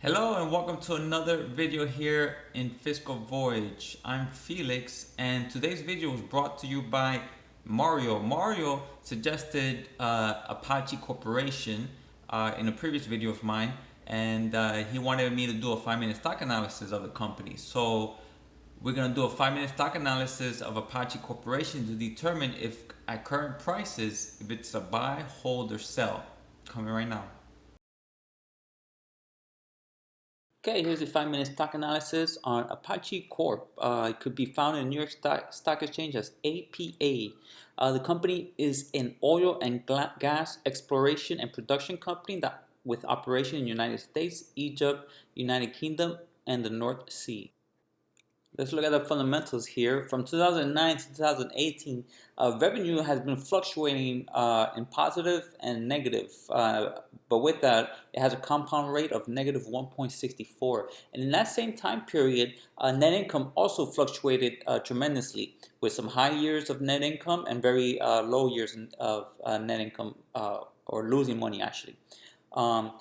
Hello and welcome to another video here in Fiscal Voyage. I'm Felix and today's video was brought to you by Mario. Mario suggested Apache Corporation in a previous video of mine, and he wanted me to do a 5-minute stock analysis of the company. So we're going to do a 5-minute stock analysis of Apache Corporation to determine if at current prices, if it's a buy, hold, or sell. Coming right now. Okay, here's a 5-minute stock analysis on Apache Corp. It could be found in the New York Stock Exchange as APA. The company is an oil and gas exploration and production company that with operation in the United States, Egypt, United Kingdom, and the North Sea. Let's look at the fundamentals here. From 2009 to 2018, revenue has been fluctuating in positive and negative. But with that, it has a compound rate of negative 1.64. And in that same time period, net income also fluctuated tremendously, with some high years of net income and very low years of net income or losing money, actually. Um,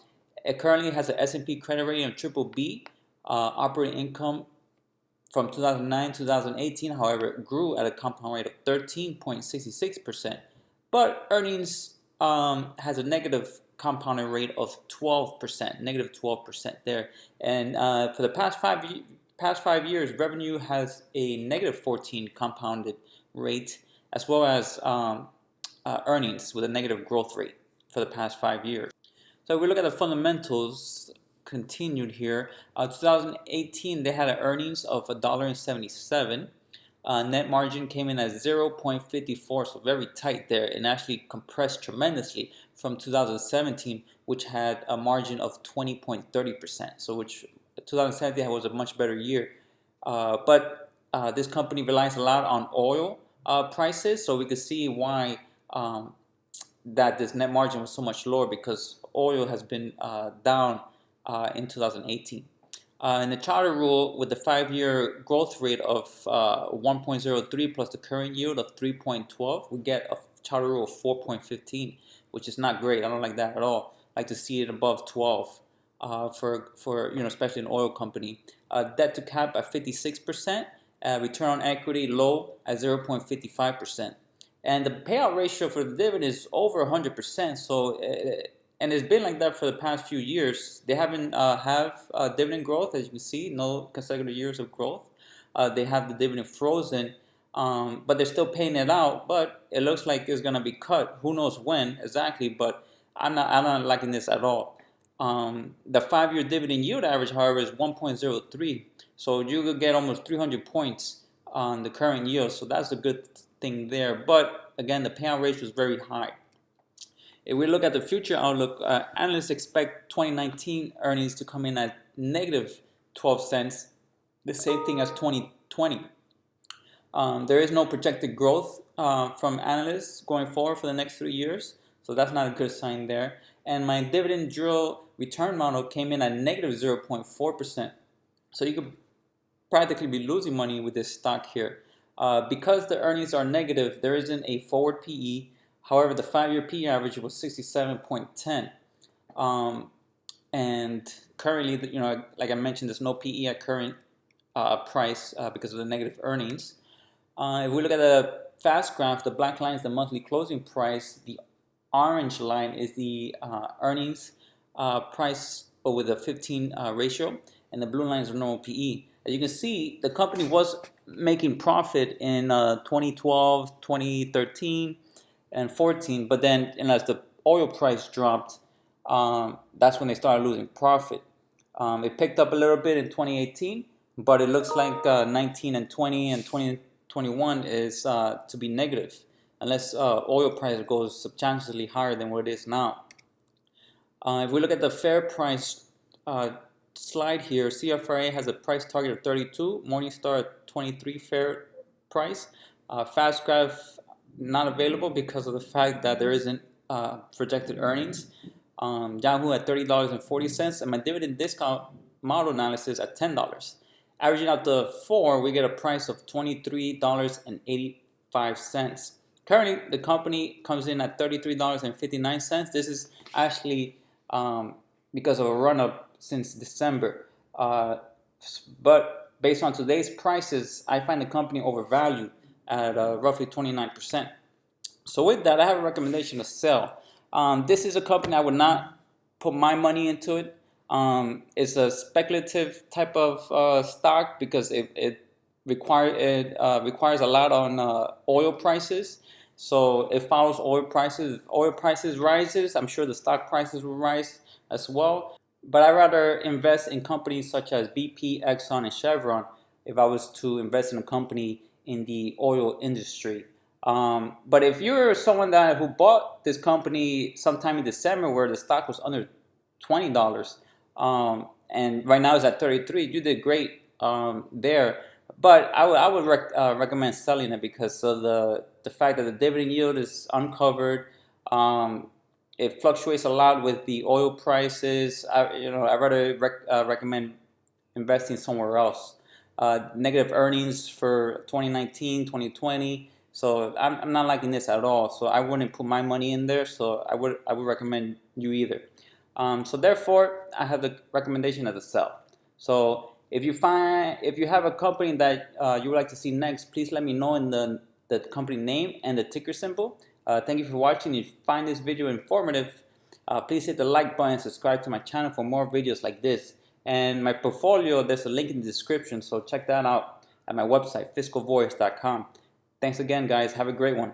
it currently has an S&P credit rating of triple B. Operating income from 2009 to 2018, however, it grew at a compound rate of 13.66%, but earnings has a negative compounded rate of 12%, negative 12% there. And for the past 5 years, revenue has a negative 14 compounded rate, as well as earnings with a negative growth rate for the past 5 years. So if we look at the fundamentals, continued here. 2018, they had an earnings of $1.77. Net margin came in at 0.54, so very tight there, and actually compressed tremendously from 2017, which had a margin of 20.30%. So which 2017 was a much better year. But this company relies a lot on oil prices, so we could see why that this net margin was so much lower, because oil has been down in 2018. In the charter rule, with the 5-year growth rate of 1.03 plus the current yield of 3.12, we get a charter rule of 4.15, which is not great. I don't like that at all. I like to see it above 12 for especially an oil company. Debt to cap at 56%, return on equity low at 0.55%. And the payout ratio for the dividend is over 100%. So and it's been like that for the past few years. They haven't have dividend growth, as you can see, no consecutive years of growth. They have the dividend frozen, but they're still paying it out. But it looks like it's gonna be cut. Who knows when exactly? But I'm not liking this at all. The 5-year dividend yield average, however, is 1.03. So you could get almost 300 points on the current yield. So that's a good thing there. But again, the payout ratio is very high. If we look at the future outlook, analysts expect 2019 earnings to come in at negative 12 cents, the same thing as 2020. There is no projected growth from analysts going forward for the next 3 years, so that's not a good sign there. And my dividend drill return model came in at negative 0.4%. So you could practically be losing money with this stock here. Because the earnings are negative, there isn't a forward PE. However, the 5-year PE average was 67.10. And currently, like I mentioned, there's no PE at current price because of the negative earnings. If we look at the fast graph, the black line is the monthly closing price. The orange line is the earnings price with a 15 ratio. And the blue line is the normal PE. As you can see, the company was making profit in 2012, 2013, and 14, but then as the oil price dropped, that's when they started losing profit. It picked up a little bit in 2018, but it looks like 19 and 20 and 2021 is to be negative, unless oil price goes substantially higher than what it is now. If we look at the fair price slide here, CFRA has a price target of 32, Morningstar at 23 fair price. Fast graph not available because of the fact that there isn't projected earnings. Yahoo at $30.40, and my dividend discount model analysis at $10. Averaging out the 4, we get a price of $23.85. Currently, the company comes in at $33.59. This is actually because of a run-up since December. But based on today's prices, I find the company overvalued at roughly 29%. So with that, I have a recommendation to sell. This is a company I would not put my money into it. It's a speculative type of stock because it requires a lot on oil prices. So it follows oil prices. If oil prices rises, I'm sure the stock prices will rise as well. But I rather invest in companies such as BP, Exxon, and Chevron if I was to invest in a company in the oil industry. But if you're someone who bought this company sometime in December where the stock was under $20, and right now it's at 33, you did great there. But I would recommend selling it because of the fact that the dividend yield is uncovered. It fluctuates a lot with the oil prices. I rather recommend investing somewhere else. Negative earnings for 2019, 2020. So I'm not liking this at all. So I wouldn't put my money in there. So I would recommend you either. So therefore, I have the recommendation as a sell. So if you have a company that you would like to see next, please let me know in the company name and the ticker symbol. Thank you for watching. If you find this video informative, please hit the like button and subscribe to my channel for more videos like this. And my portfolio, there's a link in the description, so check that out at my website, fiscalvoice.com. Thanks again, guys. Have a great one.